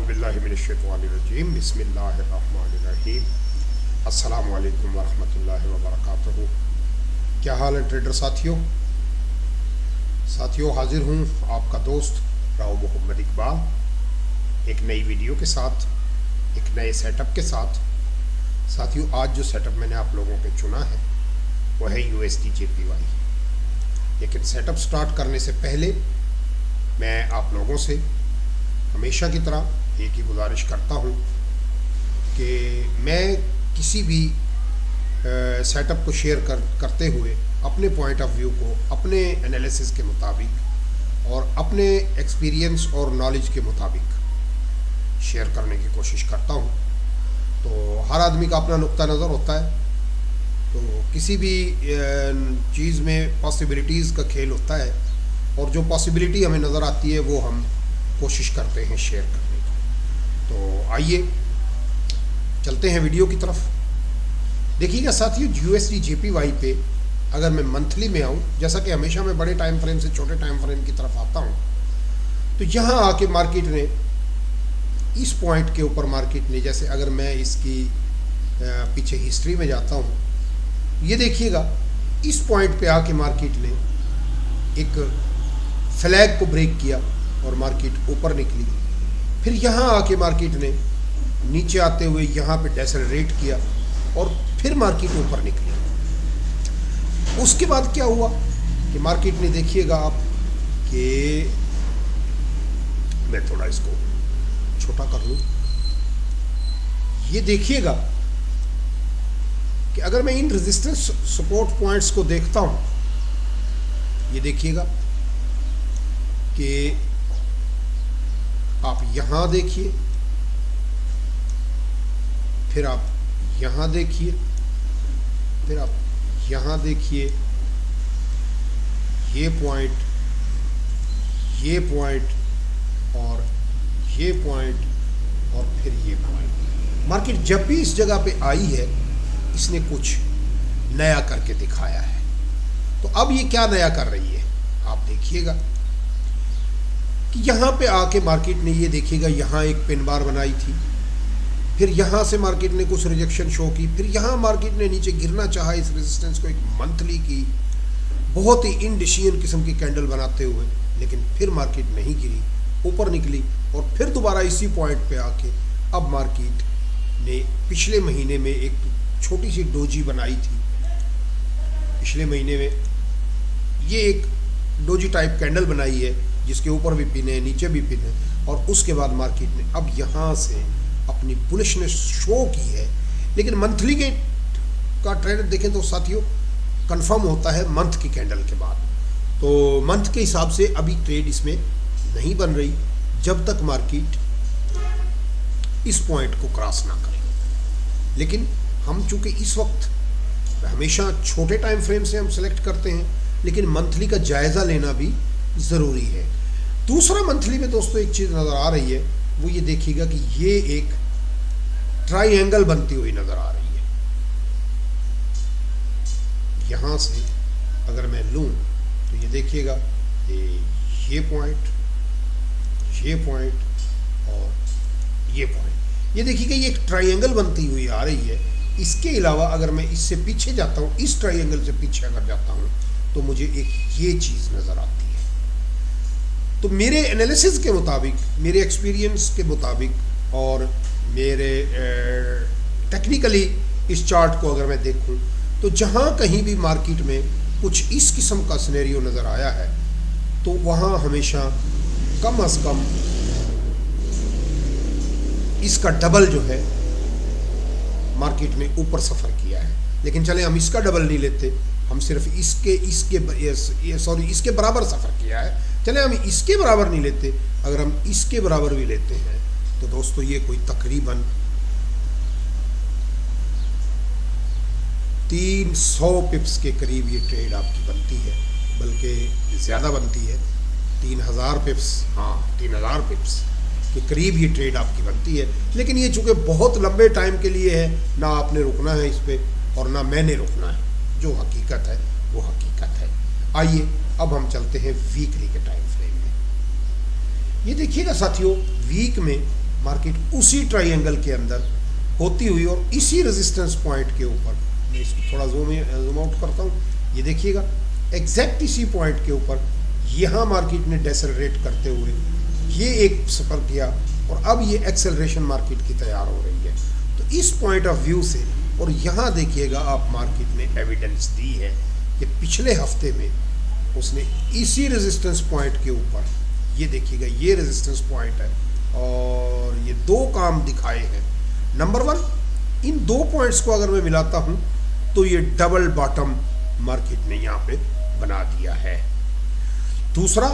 औज़ुबिल्लाहिमिनश्शैतानिर्रजीम बिस्मिल्लाहिर्रहमानिर्रहीम। अस्सलामु अलैकुम वरहमतुल्लाहि वबरकातुहू। क्या हाल है ट्रेडर साथियों? हाजिर हूँ आपका दोस्त राव मोहम्मद इकबाल एक नई वीडियो के साथ, एक नए सेटअप के साथ। साथियों, आज जो सेटअप मैंने आप लोगों के चुना है वह है USD JPY। लेकिन सेटअप स्टार्ट करने से पहले मैं आप लोगों से हमेशा की तरह एक ही गुजारिश करता हूं कि मैं किसी भी सेटअप को शेयर करते हुए अपने पॉइंट ऑफ व्यू को अपने एनालिसिस के मुताबिक और अपने एक्सपीरियंस और नॉलेज के मुताबिक शेयर करने की कोशिश करता हूं। तो हर आदमी का अपना नुक्ता नज़र होता है, तो किसी भी चीज़ में पॉसिबिलिटीज़ का खेल होता है और जो पॉसिबिलिटी हमें नज़र आती है वो हम कोशिश करते हैं शेयर करने की। तो आइए चलते हैं वीडियो की तरफ। देखिएगा साथियों, USD JPY पे अगर मैं मंथली में आऊँ, जैसा कि हमेशा मैं बड़े टाइम फ्रेम से छोटे टाइम फ्रेम की तरफ आता हूँ, तो यहाँ आके मार्केट ने इस पॉइंट के ऊपर मार्केट ने, जैसे अगर मैं इसकी पीछे हिस्ट्री में जाता हूँ, ये देखिएगा इस पॉइंट पे आके मार्केट ने एक फ्लैग को ब्रेक किया और मार्केट ऊपर निकली। फिर यहाँ आके मार्केट ने नीचे आते हुए यहाँ पे डेसेलरेट किया और फिर मार्केट ऊपर निकली। उसके बाद क्या हुआ कि मार्केट ने, देखिएगा आप कि मैं थोड़ा इसको छोटा कर लूँ, ये देखिएगा कि अगर मैं इन रेजिस्टेंस सपोर्ट पॉइंट्स को देखता हूँ, ये देखिएगा कि आप यहाँ देखिए, फिर आप यहाँ देखिए, फिर आप यहाँ देखिए, ये पॉइंट और ये पॉइंट और फिर ये पॉइंट। मार्केट जब भी इस जगह पे आई है, इसने कुछ नया करके दिखाया है। तो अब ये क्या नया कर रही है आप देखिएगा कि यहाँ पे आके मार्केट ने, ये देखिएगा यहाँ एक पिन बार बनाई थी, फिर यहाँ से मार्केट ने कुछ रिजेक्शन शो की, फिर यहाँ मार्केट ने नीचे गिरना चाहा इस रेजिस्टेंस को एक मंथली की बहुत ही इनडिसिजन किस्म की कैंडल बनाते हुए, लेकिन फिर मार्केट नहीं गिरी, ऊपर निकली और फिर दोबारा इसी पॉइंट पे आके अब मार्केट ने पिछले महीने में एक छोटी सी डोजी बनाई थी। पिछले महीने में ये एक डोजी टाइप कैंडल बनाई है जिसके ऊपर भी पिन है, नीचे भी पिन है, और उसके बाद मार्केट ने अब यहाँ से अपनी बुलिशनेस शो की है। लेकिन मंथली के का ट्रेंड देखें तो साथियों कंफर्म होता है मंथ की कैंडल के बाद। तो मंथ के हिसाब से अभी ट्रेड इसमें नहीं बन रही जब तक मार्केट इस पॉइंट को क्रॉस ना करे। लेकिन हम चूंकि इस वक्त हमेशा छोटे टाइम फ्रेम से हम सेलेक्ट करते हैं, लेकिन मंथली का जायज़ा लेना भी ज़रूरी है। दूसरा, मंथली में दोस्तों एक चीज़ नज़र आ रही है, वो ये देखिएगा कि ये एक ट्राइंगल बनती हुई नज़र आ रही है। यहाँ से अगर मैं लूँ तो ये देखिएगा ये पॉइंट और ये पॉइंट, ये देखिएगा ये एक ट्राइंगल बनती हुई आ रही है। इसके अलावा अगर मैं इससे पीछे जाता हूँ, इस ट्राइंगल से पीछे अगर जाता हूँ, तो मुझे एक ये चीज़ नज़र आती है। तो मेरे एनालिसिस के मुताबिक, मेरे एक्सपीरियंस के मुताबिक और मेरे टेक्निकली इस चार्ट को अगर मैं देखूं, तो जहां कहीं भी मार्केट में कुछ इस किस्म का सिनेरियो नज़र आया है, तो वहां हमेशा कम अज़ कम इसका डबल जो है मार्केट ने ऊपर सफ़र किया है। लेकिन चले हम इसका डबल नहीं लेते, हम सिर्फ इसके बराबर सफ़र किया है। चले हम इसके बराबर नहीं लेते, अगर हम इसके बराबर भी लेते हैं तो दोस्तों ये कोई तकरीबन 300 पिप्स के करीब ये ट्रेड आपकी बनती है, बल्कि ज़्यादा बनती है, 3000 पिप्स, हाँ 3000 पिप्स के करीब ये ट्रेड आपकी बनती है। लेकिन ये चूँकि बहुत लंबे टाइम के लिए है, ना आपने रुकना है इस पर और ना मैंने रुकना है। जो हकीकत है वो हकीकत है। आइए अब हम चलते हैं वीकली के टाइम फ्रेम में। ये देखिएगा साथियों, वीक में मार्केट उसी ट्राइंगल के अंदर होती हुई और इसी रेजिस्टेंस पॉइंट के ऊपर, मैं इसको थोड़ा जूम आउट करता हूँ, ये देखिएगा एग्जैक्ट इसी पॉइंट के ऊपर यहाँ मार्केट ने डेसेलरेट करते हुए ये एक सफ़र किया और अब ये एक्सेलरेशन मार्केट की तैयार हो रही है। तो इस पॉइंट ऑफ व्यू से, और यहाँ देखिएगा आप मार्केट ने एविडेंस दी है कि पिछले हफ्ते में उसने इसी रेजिस्टेंस पॉइंट के ऊपर, ये देखिएगा ये रेजिस्टेंस पॉइंट है और ये दो काम दिखाए हैं। नंबर वन, इन दो पॉइंट्स को अगर मैं मिलाता हूं तो ये डबल बॉटम मार्केट ने यहां पे बना दिया है। दूसरा,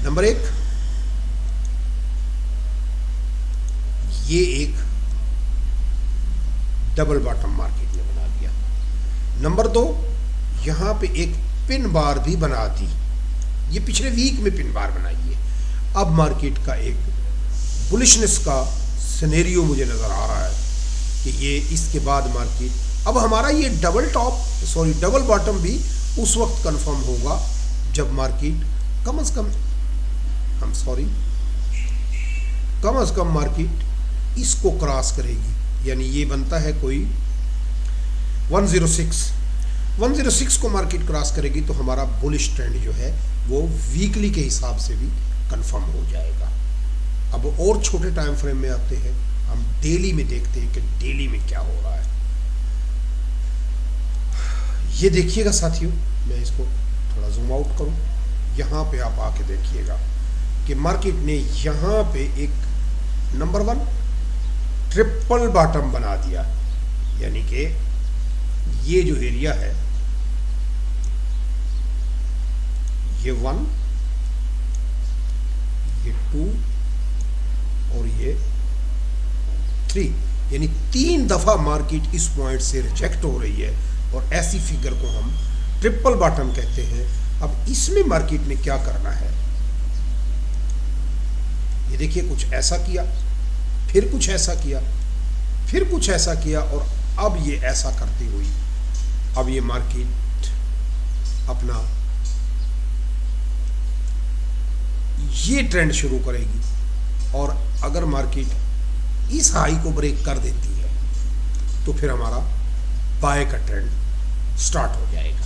नंबर एक, ये एक डबल बॉटम मार्केट ने बना दिया। नंबर दो, यहां पे एक पिन बार भी बना दी, ये पिछले वीक में पिन बार बनाई है। अब मार्केट का एक बुलिशनेस का सिनेरियो मुझे नजर आ रहा है कि ये इसके बाद मार्केट, अब हमारा ये डबल बॉटम भी उस वक्त कंफर्म होगा जब मार्केट कम से कम मार्केट इसको क्रॉस करेगी। यानी ये बनता है कोई 106 को मार्केट क्रॉस करेगी तो हमारा बुलिश ट्रेंड जो है वो वीकली के हिसाब से भी कंफर्म हो जाएगा। अब और छोटे टाइम फ्रेम में आते हैं, हम डेली में देखते हैं कि डेली में क्या हो रहा है। ये देखिएगा साथियों, मैं इसको थोड़ा जूम आउट करूं, यहाँ पे आप आके देखिएगा कि मार्केट ने यहाँ पे एक नंबर वन ट्रिपल बॉटम बना दिया। यानी कि ये जो एरिया है, ये 1, ये 2 और ये 3, यानी 3 दफा मार्केट इस पॉइंट से रिजेक्ट हो रही है और ऐसी फिगर को हम ट्रिपल बॉटम कहते हैं। अब इसमें मार्केट ने क्या करना है, ये देखिए कुछ ऐसा किया, फिर कुछ ऐसा किया, फिर कुछ ऐसा किया और अब ये ऐसा करती हुई अब ये मार्केट अपना ये ट्रेंड शुरू करेगी। और अगर मार्केट इस हाई को ब्रेक कर देती है तो फिर हमारा बाय का ट्रेंड स्टार्ट हो जाएगा।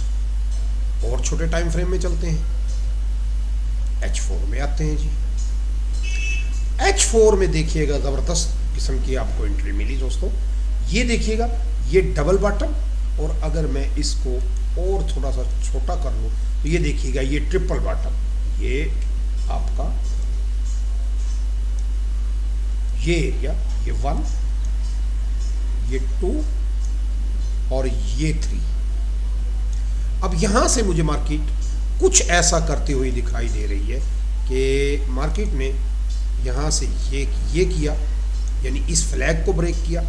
और छोटे टाइम फ्रेम में चलते हैं, H4 में आते हैं जी। H4 में देखिएगा ज़बरदस्त किस्म की आपको एंट्री मिली दोस्तों। ये देखिएगा ये डबल बॉटम, और अगर मैं इसको और थोड़ा सा छोटा कर लूँ तो ये देखिएगा ये ट्रिपल बॉटम, ये आपका ये एरिया, ये 1, ये 2 और ये 3। अब यहां से मुझे मार्केट कुछ ऐसा करते हुए दिखाई दे रही है कि मार्केट ने यहां से ये किया, यानी इस फ्लैग को ब्रेक किया।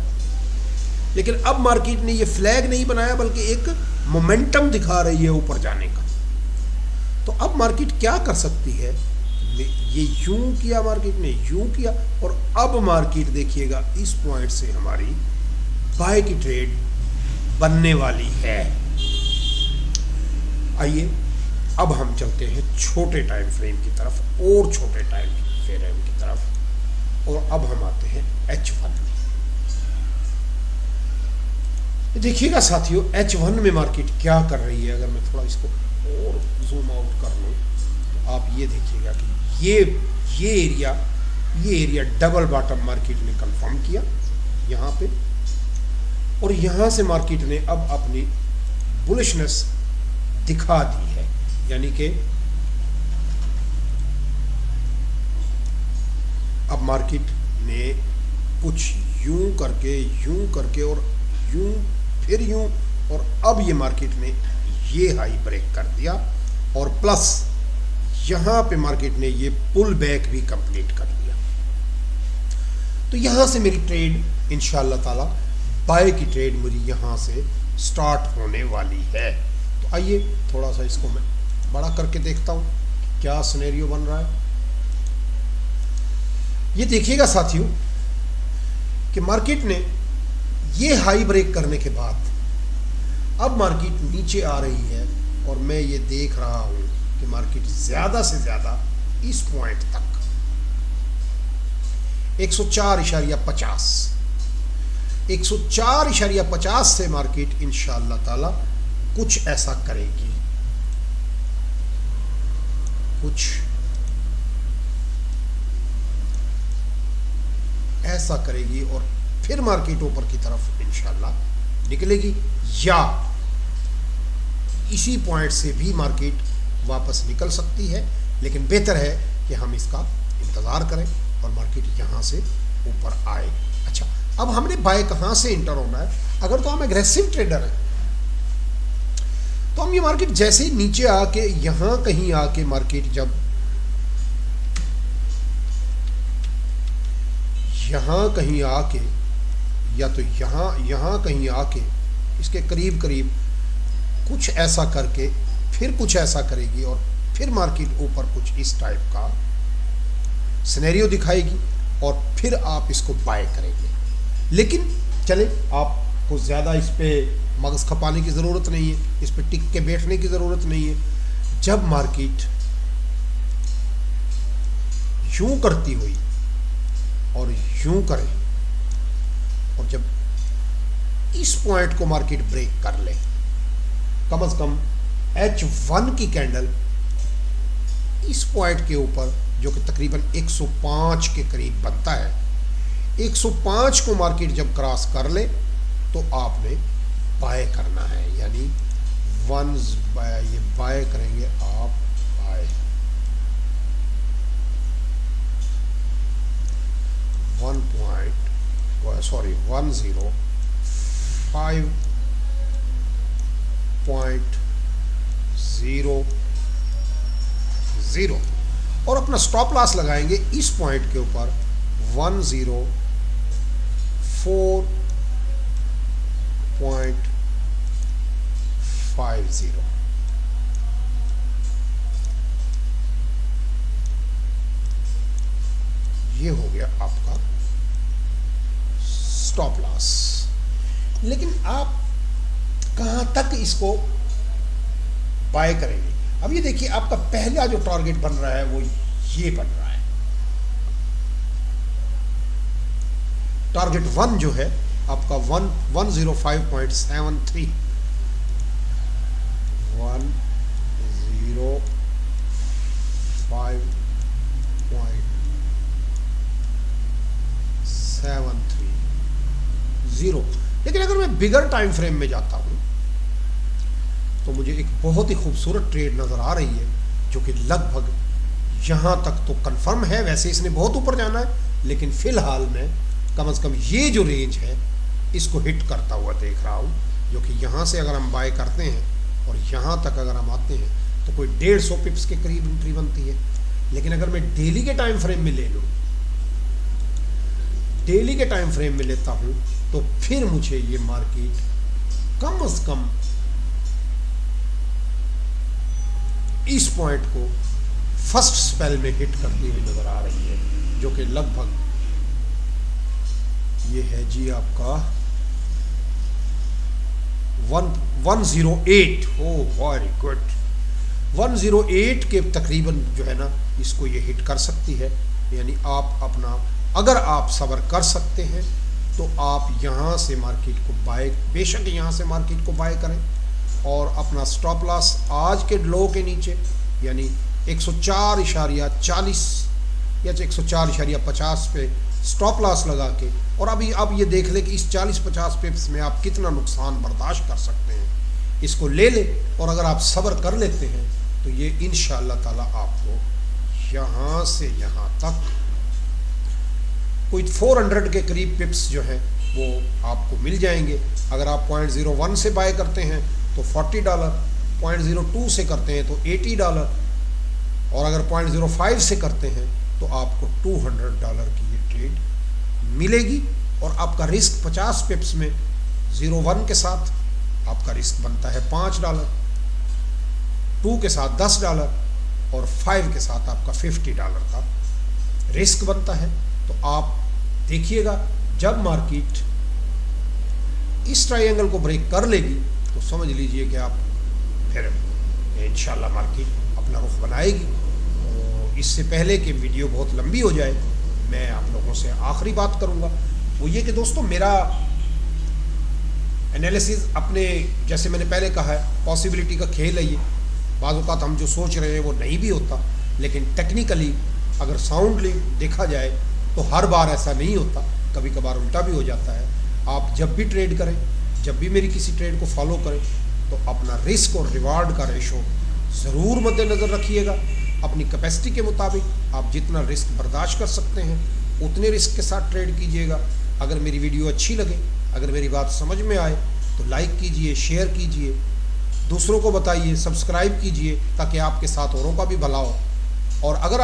लेकिन अब मार्केट ने ये फ्लैग नहीं बनाया बल्कि एक मोमेंटम दिखा रही है ऊपर जाने का। तो अब मार्केट क्या कर सकती है, ये यूं किया, मार्केट ने यूं किया और अब मार्केट देखिएगा इस पॉइंट से हमारी बाय की ट्रेड बनने वाली है। आइए अब हम चलते हैं छोटे टाइम फ्रेम की तरफ, और छोटे टाइम फ्रेम की तरफ, और अब हम आते हैं H1 में। देखिएगा साथियों H1 में मार्केट क्या कर रही है। अगर मैं थोड़ा इसको और जूम आउट कर लूँ तो आप ये देखिएगा कि ये एरिया डबल बॉटम मार्केट ने कंफर्म किया यहाँ पे, और यहाँ से मार्केट ने अब अपनी बुलिशनेस दिखा दी है। यानी कि अब मार्केट ने कुछ यूं करके और यूं फिर यूं, और अब ये मार्केट ने ये हाई ब्रेक कर दिया और प्लस यहाँ पे मार्केट ने ये पुल बैक भी कंप्लीट कर दिया। तो यहाँ से मेरी ट्रेड इंशाअल्लाह ताला बाय की ट्रेड मुझे यहाँ से स्टार्ट होने वाली है। तो आइए थोड़ा सा इसको मैं बड़ा करके देखता हूँ क्या सिनेरियो बन रहा है। ये देखिएगा साथियों कि मार्केट ने ये हाई ब्रेक करने के बाद अब मार्केट नीचे आ रही है, और मैं ये देख रहा हूँ कि मार्केट ज़्यादा से ज़्यादा इस पॉइंट तक 104.50 104.50 से मार्केट इंशाअल्लाह ताला कुछ ऐसा करेगी, कुछ ऐसा करेगी और फिर मार्केट ऊपर की तरफ इंशाअल्लाह निकलेगी, या इसी पॉइंट से भी मार्केट वापस निकल सकती है। लेकिन बेहतर है कि हम इसका इंतज़ार करें और मार्केट यहाँ से ऊपर आए। अच्छा, अब हमने बाय कहाँ से इंटर होना है? अगर तो हम एग्रेसिव ट्रेडर हैं तो हम ये मार्केट जैसे ही नीचे आके यहाँ कहीं आके मार्केट जब यहाँ कहीं आके या तो यहाँ कहीं आके इसके करीब करीब कुछ ऐसा करके फिर कुछ ऐसा करेगी और फिर मार्केट ऊपर कुछ इस टाइप का सिनेरियो दिखाएगी और फिर आप इसको बाय करेंगे। लेकिन चले, आपको ज़्यादा इस पे मगज़ खपाने की ज़रूरत नहीं है, इस पे टिक के बैठने की ज़रूरत नहीं है। जब मार्केट यूं करती हुई और यूं करे और जब इस पॉइंट को मार्केट ब्रेक कर ले, कम से कम H1 की कैंडल इस पॉइंट के ऊपर जो कि तकरीबन 105 के करीब बनता है, 105 को मार्केट जब क्रॉस कर ले तो आपने बाय करना है, यानी ये बाय करेंगे आप, बाय 105.00 और अपना स्टॉप लॉस लगाएंगे इस पॉइंट के ऊपर 104.50। ये हो गया आपका स्टॉप लॉस। लेकिन आप कहां तक इसको बाय करेंगे? अब ये देखिए, आपका पहला जो टारगेट बन रहा है वो ये बन रहा है। टारगेट 1 जो है आपका 105.73 105.70। लेकिन अगर मैं बिगर टाइम फ्रेम में जाता हूं तो मुझे एक बहुत ही खूबसूरत ट्रेड नज़र आ रही है जो कि लगभग यहाँ तक तो कंफर्म है। वैसे इसने बहुत ऊपर जाना है, लेकिन फ़िलहाल मैं कम से कम ये जो रेंज है इसको हिट करता हुआ देख रहा हूँ, जो कि यहाँ से अगर हम बाय करते हैं और यहाँ तक अगर हम आते हैं तो कोई 150 पिप्स के करीब एंट्री बनती है। लेकिन अगर मैं डेली के टाइम फ्रेम में ले लूँ, डेली के टाइम फ्रेम में लेता हूँ तो फिर मुझे ये मार्केट कम से कम इस पॉइंट को फर्स्ट स्पेल में हिट करती हुई नजर आ रही है, जो कि लगभग ये है जी आपका 108। हो वेरी गुड, 108 के तकरीबन जो है ना इसको ये हिट कर सकती है। यानी आप अपना, अगर आप सब्र कर सकते हैं तो आप यहाँ से मार्केट को बाय, बेशक यहाँ से मार्केट को बाय करें और अपना स्टॉप लॉस आज के लो के नीचे यानी 104.40 या 104.50 पे स्टॉप लॉस लगा के, और अभी आप ये देख लें कि इस 40-50 पिप्स में आप कितना नुकसान बर्दाश्त कर सकते हैं, इसको ले लें। और अगर आप सब्र कर लेते हैं तो ये इंशाअल्लाह ताला आपको यहाँ से यहाँ तक कोई 400 के करीब पिप्स जो हैं वो आपको मिल जाएंगे। अगर आप 0.01 से बाय करते हैं तो $40, 0.02 से करते हैं तो $80, और अगर 0.05 से करते हैं तो आपको $200 की ये ट्रेड मिलेगी। और आपका रिस्क 50 पिप्स में 0.1 के साथ आपका रिस्क बनता है $5, 2 के साथ $10 और 5 के साथ आपका $50 का रिस्क बनता है। तो आप देखिएगा जब मार्केट इस ट्रायंगल को ब्रेक कर लेगी तो समझ लीजिए कि आप फिर इंशाल्लाह मार्केट अपना रुख बनाएगी। तो इससे पहले कि वीडियो बहुत लंबी हो जाए, मैं आप लोगों से आखिरी बात करूंगा, वो ये कि दोस्तों मेरा एनालिसिस अपने, जैसे मैंने पहले कहा है, पॉसिबिलिटी का खेल है ये। बाज़ औक़ात हम जो सोच रहे हैं वो नहीं भी होता, लेकिन टेक्निकली अगर साउंडली देखा जाए तो हर बार ऐसा नहीं होता, कभी कभार उल्टा भी हो जाता है। आप जब भी ट्रेड करें, जब भी मेरी किसी ट्रेड को फॉलो करें, तो अपना रिस्क और रिवार्ड का रेशो ज़रूर मद्देनज़र रखिएगा। अपनी कैपेसिटी के मुताबिक आप जितना रिस्क बर्दाश्त कर सकते हैं उतने रिस्क के साथ ट्रेड कीजिएगा। अगर मेरी वीडियो अच्छी लगे, अगर मेरी बात समझ में आए तो लाइक कीजिए, शेयर कीजिए, दूसरों को बताइए, सब्सक्राइब कीजिए, ताकि आपके साथ औरों का भी भला हो। और अगर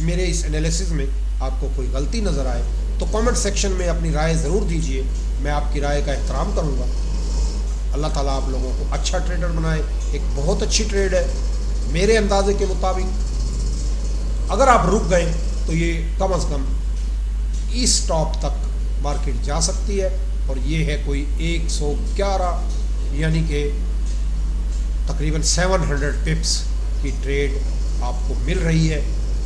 मेरे इस एनालिसिस में आपको कोई गलती नज़र आए तो कमेंट सेक्शन में अपनी राय ज़रूर दीजिए, मैं आपकी राय का एहतराम करूँगा। अल्लाह ताला आप लोगों को अच्छा ट्रेडर बनाए। एक बहुत अच्छी ट्रेड है मेरे अंदाजे के मुताबिक। अगर आप रुक गए तो ये कम से कम इस टॉप तक मार्केट जा सकती है, और ये है कोई 111, यानी कि तकरीबन 700 पिप्स की ट्रेड आपको मिल रही है।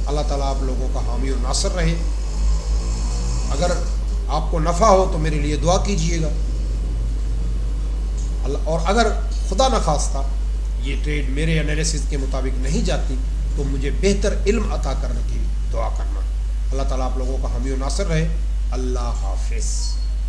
अल्लाह ताला आप लोगों का हामी और नासर रहे। अगर आपको नफ़ा हो तो मेरे लिए दुआ कीजिएगा। और अगर खुदा न खास्ता ये ट्रेड मेरे एनालिसिस के मुताबिक नहीं जाती तो मुझे बेहतर इल्म अता करने की दुआ करना। अल्लाह ताला आप लोगों का हामी और नासर रहे। अल्लाह हाफिज़।